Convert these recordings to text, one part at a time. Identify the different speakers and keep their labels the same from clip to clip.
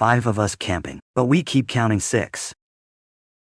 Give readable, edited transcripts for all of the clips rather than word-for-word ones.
Speaker 1: 5 of us camping, but we keep counting 6.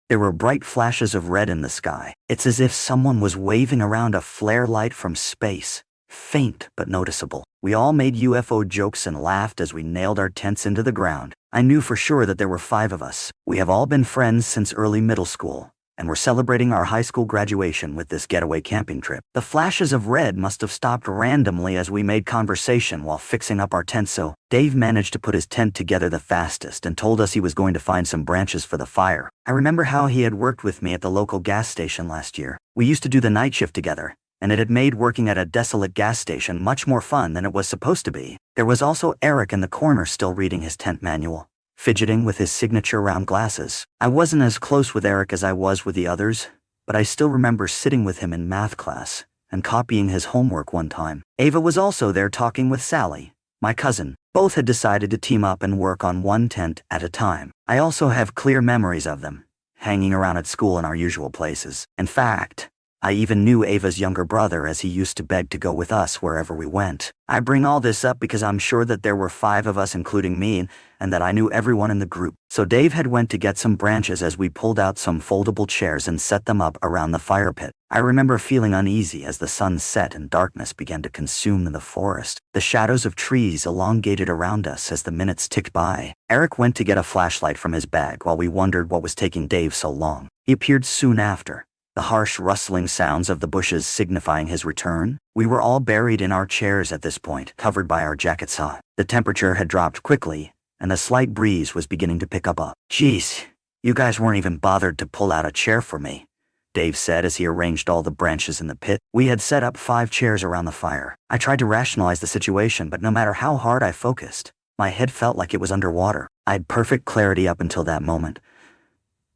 Speaker 1: There were bright flashes of red in the sky. It's as if someone was waving around a flare light from space. Faint but noticeable. We all made UFO jokes and laughed as we nailed our tents into the ground. I knew for sure that there were 5 of us. We have all been friends since early middle school, and we're celebrating our high school graduation with this getaway camping trip. The flashes of red must have stopped randomly as we made conversation while fixing up our tent, so Dave managed to put his tent together the fastest and told us he was going to find some branches for the fire. I remember how he had worked with me at the local gas station last year. We used to do the night shift together, and it had made working at a desolate gas station much more fun than it was supposed to be. There was also Eric in the corner still reading his tent manual, fidgeting with his signature round glasses. I wasn't as close with Eric as I was with the others, but I still remember sitting with him in math class and copying his homework one time. Ava was also there talking with Sally, my cousin. Both had decided to team up and work on one tent at a time. I also have clear memories of them, hanging around at school in our usual places. In fact, I even knew Ava's younger brother, as he used to beg to go with us wherever we went. I bring all this up because I'm sure that there were 5 of us including me, and that I knew everyone in the group. So Dave had went to get some branches as we pulled out some foldable chairs and set them up around the fire pit. I remember feeling uneasy as the sun set and darkness began to consume the forest. The shadows of trees elongated around us as the minutes ticked by. Eric went to get a flashlight from his bag while we wondered what was taking Dave so long. He appeared soon after, the harsh rustling sounds of the bushes signifying his return. We were all buried in our chairs at this point, covered by our jackets hot. The temperature had dropped quickly, and a slight breeze was beginning to pick up. "Geez, you guys weren't even bothered to pull out a chair for me," Dave said as he arranged all the branches in the pit. We had set up 5 chairs around the fire. I tried to rationalize the situation, but no matter how hard I focused, my head felt like it was underwater. I had perfect clarity up until that moment.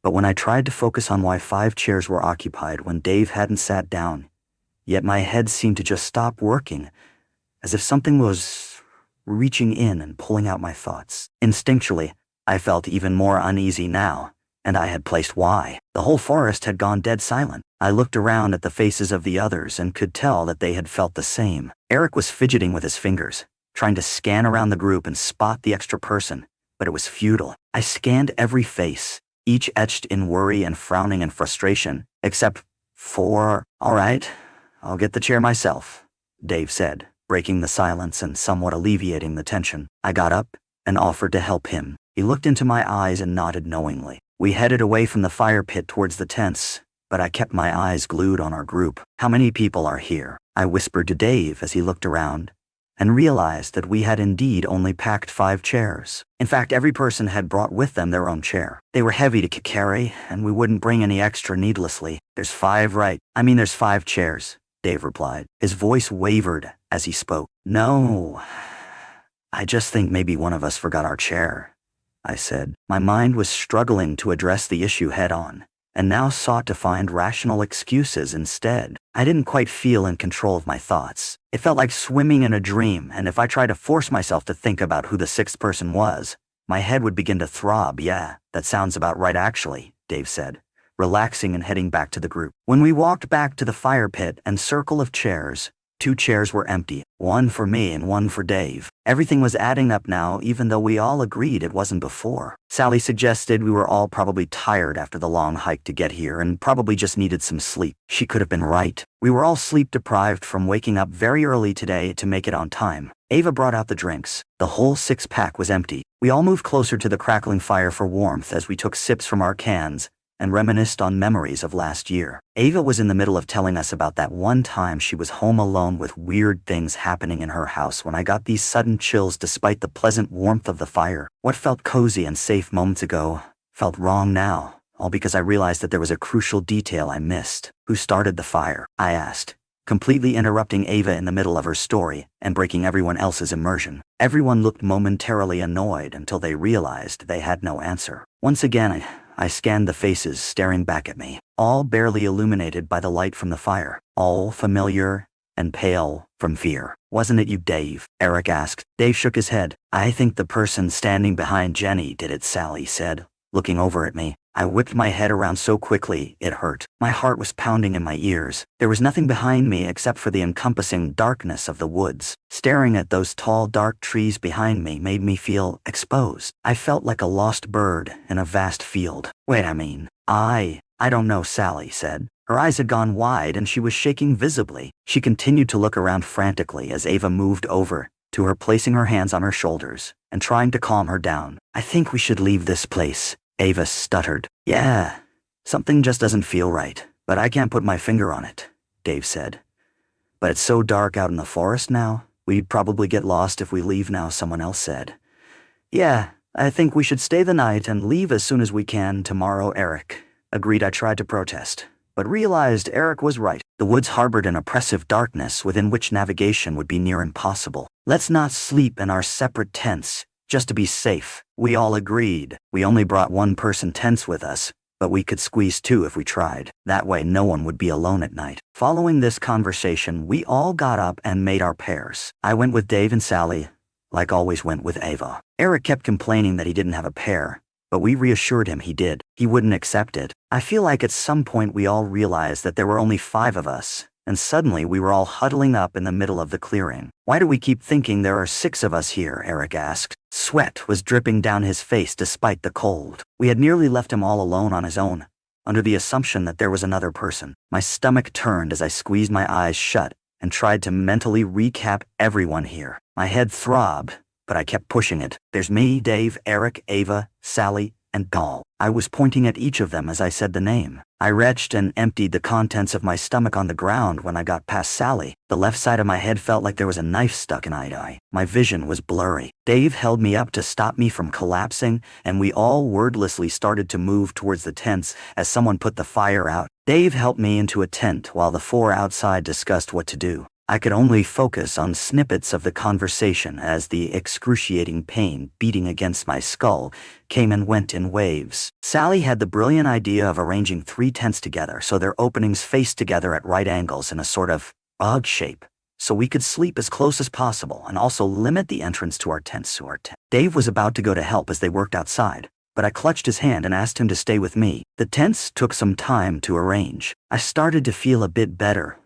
Speaker 1: But when I tried to focus on why 5 chairs were occupied when Dave hadn't sat down, yet my head seemed to just stop working, as if something was reaching in and pulling out my thoughts. Instinctually, I felt even more uneasy now, and I had placed why. The whole forest had gone dead silent. I looked around at the faces of the others and could tell that they had felt the same. Eric was fidgeting with his fingers, trying to scan around the group and spot the extra person, but it was futile. I scanned every face, each etched in worry and frowning and frustration, except for, "All right, I'll get the chair myself," Dave said, breaking the silence and somewhat alleviating the tension. I got up and offered to help him. He looked into my eyes and nodded knowingly. We headed away from the fire pit towards the tents, but I kept my eyes glued on our group. "How many people are here?" I whispered to Dave as he looked around, and realized that we had indeed only packed 5 chairs. In fact, every person had brought with them their own chair. They were heavy to carry, and we wouldn't bring any extra needlessly. "There's 5, right? There's 5 chairs," Dave replied. His voice wavered as he spoke. "No, I just think maybe one of us forgot our chair," I said. My mind was struggling to address the issue head-on, and now sought to find rational excuses instead. I didn't quite feel in control of my thoughts. It felt like swimming in a dream, and if I tried to force myself to think about who the 6th person was, my head would begin to throb. "Yeah, that sounds about right actually," Dave said, relaxing and heading back to the group. When we walked back to the fire pit and circle of chairs, 2 chairs were empty, 1 for me and 1 for Dave. Everything was adding up now, even though we all agreed it wasn't before. Sally suggested we were all probably tired after the long hike to get here and probably just needed some sleep. She could have been right. We were all sleep deprived from waking up very early today to make it on time. Ava brought out the drinks. The whole 6-pack was empty. We all moved closer to the crackling fire for warmth as we took sips from our cans and reminisced on memories of last year. Ava was in the middle of telling us about that one time she was home alone with weird things happening in her house when I got these sudden chills despite the pleasant warmth of the fire. What felt cozy and safe moments ago felt wrong now, all because I realized that there was a crucial detail I missed. "Who started the fire?" I asked, completely interrupting Ava in the middle of her story and breaking everyone else's immersion. Everyone looked momentarily annoyed until they realized they had no answer. Once again, I scanned the faces staring back at me, all barely illuminated by the light from the fire, all familiar and pale from fear. "Wasn't it you, Dave?" Eric asked. Dave shook his head. "I think the person standing behind Jenny did it," Sally said, looking over at me. I whipped my head around so quickly, it hurt. My heart was pounding in my ears. There was nothing behind me except for the encompassing darkness of the woods. Staring at those tall, dark trees behind me made me feel exposed. I felt like a lost bird in a vast field. Wait, I don't know, Sally said. Her eyes had gone wide and she was shaking visibly. She continued to look around frantically as Ava moved over to her, placing her hands on her shoulders and trying to calm her down. I think we should leave this place, Ava stuttered. Yeah, something just doesn't feel right, but I can't put my finger on it, Dave said. But it's so dark out in the forest now, we'd probably get lost if we leave now, someone else said. Yeah, I think we should stay the night and leave as soon as we can tomorrow, Eric agreed. I tried to protest, but realized Eric was right. The woods harbored an oppressive darkness within which navigation would be near impossible. Let's not sleep in our separate tents, just to be safe. We all agreed. We only brought one-person tents with us, but we could squeeze two if we tried. That way no one would be alone at night. Following this conversation, we all got up and made our pairs. I went with Dave and Sally, like always went with Ava. Eric kept complaining that he didn't have a pair, but we reassured him he did. He wouldn't accept it. I feel like at some point we all realized that there were only 5 of us, and suddenly we were all huddling up in the middle of the clearing. Why do we keep thinking there are 6 of us here? Eric asked. Sweat was dripping down his face despite the cold. We had nearly left him all alone on his own, under the assumption that there was another person. My stomach turned as I squeezed my eyes shut and tried to mentally recap everyone here. My head throbbed, but I kept pushing it. There's me, Dave, Eric, Ava, Sally, and Gaul. I was pointing at each of them as I said the name. I retched and emptied the contents of my stomach on the ground when I got past Sally. The left side of my head felt like there was a knife stuck in eye. My vision was blurry. Dave held me up to stop me from collapsing, and we all wordlessly started to move towards the tents as someone put the fire out. Dave helped me into a tent while the 4 outside discussed what to do. I could only focus on snippets of the conversation as the excruciating pain beating against my skull came and went in waves. Sally had the brilliant idea of arranging 3 tents together so their openings faced together at right angles in a sort of odd shape, so we could sleep as close as possible and also limit the entrance to our tents. Dave was about to go to help as they worked outside, but I clutched his hand and asked him to stay with me. The tents took some time to arrange. I started to feel a bit better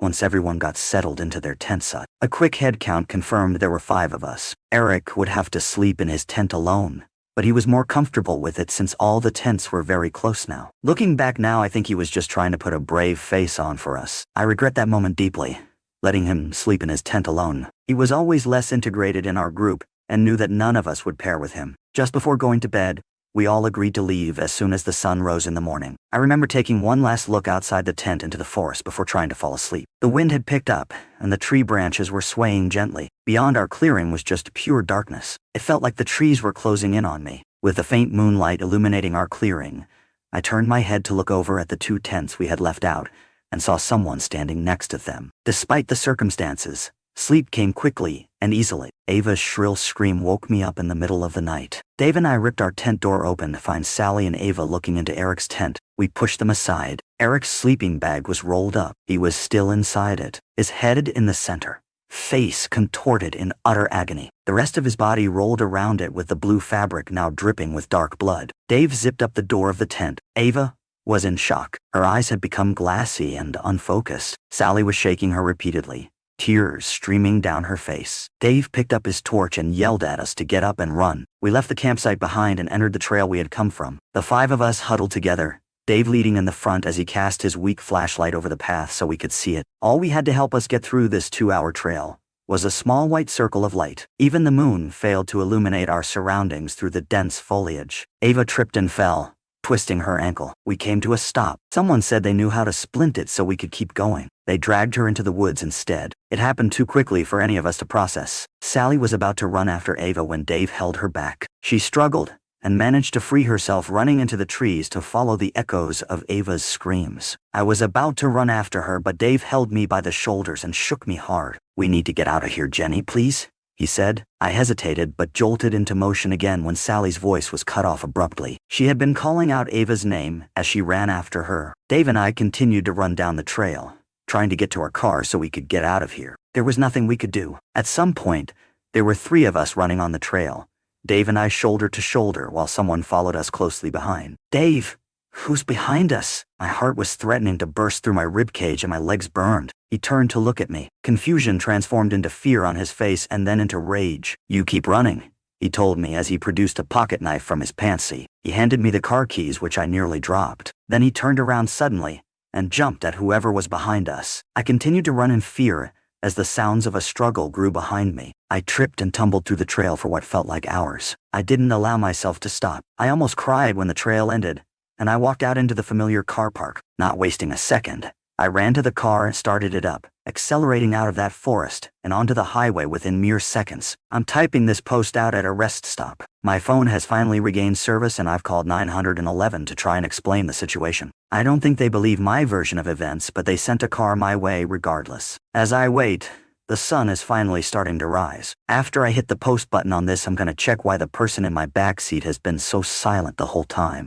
Speaker 1: once everyone got settled into their tent. A quick head count confirmed there were 5 of us. Eric would have to sleep in his tent alone, but he was more comfortable with it since all the tents were very close now. Looking back now, I think he was just trying to put a brave face on for us. I regret that moment deeply, letting him sleep in his tent alone. He was always less integrated in our group and knew that none of us would pair with him. Just before going to bed, we all agreed to leave as soon as the sun rose in the morning. I remember taking one last look outside the tent into the forest before trying to fall asleep. The wind had picked up, and the tree branches were swaying gently. Beyond our clearing was just pure darkness. It felt like the trees were closing in on me. With the faint moonlight illuminating our clearing, I turned my head to look over at the 2 tents we had left out and saw someone standing next to them. Despite the circumstances, sleep came quickly and easily. Ava's shrill scream woke me up in the middle of the night. Dave and I ripped our tent door open to find Sally and Ava looking into Eric's tent. We pushed them aside. Eric's sleeping bag was rolled up. He was still inside it, his head in the center, face contorted in utter agony. The rest of his body rolled around it with the blue fabric now dripping with dark blood. Dave zipped up the door of the tent. Ava was in shock. Her eyes had become glassy and unfocused. Sally was shaking her repeatedly, tears streaming down her face. Dave picked up his torch and yelled at us to get up and run. We left the campsite behind and entered the trail we had come from. The 5 of us huddled together, Dave leading in the front as he cast his weak flashlight over the path so we could see it. All we had to help us get through this 2-hour trail was a small white circle of light. Even the moon failed to illuminate our surroundings through the dense foliage. Ava tripped and fell, twisting her ankle. We came to a stop. Someone said they knew how to splint it so we could keep going. They dragged her into the woods instead. It happened too quickly for any of us to process. Sally was about to run after Ava when Dave held her back. She struggled and managed to free herself, running into the trees to follow the echoes of Ava's screams. I was about to run after her, but Dave held me by the shoulders and shook me hard. "We need to get out of here, Jenny, please," he said. I hesitated but jolted into motion again when Sally's voice was cut off abruptly. She had been calling out Ava's name as she ran after her. Dave and I continued to run down the trail, trying to get to our car so we could get out of here. There was nothing we could do. At some point, there were 3 of us running on the trail. Dave and I shoulder to shoulder while someone followed us closely behind. Dave! Who's behind us? My heart was threatening to burst through my ribcage and my legs burned. He turned to look at me. Confusion transformed into fear on his face and then into rage. You keep running, he told me as he produced a pocket knife from his pantry. He handed me the car keys, which I nearly dropped. Then he turned around suddenly and jumped at whoever was behind us. I continued to run in fear as the sounds of a struggle grew behind me. I tripped and tumbled through the trail for what felt like hours. I didn't allow myself to stop. I almost cried when the trail ended, and I walked out into the familiar car park. Not wasting a second, I ran to the car and started it up, accelerating out of that forest and onto the highway within mere seconds. I'm typing this post out at a rest stop. My phone has finally regained service and I've called 911 to try and explain the situation. I don't think they believe my version of events, but they sent a car my way regardless. As I wait, the sun is finally starting to rise. After I hit the post button on this, I'm gonna check why the person in my backseat has been so silent the whole time.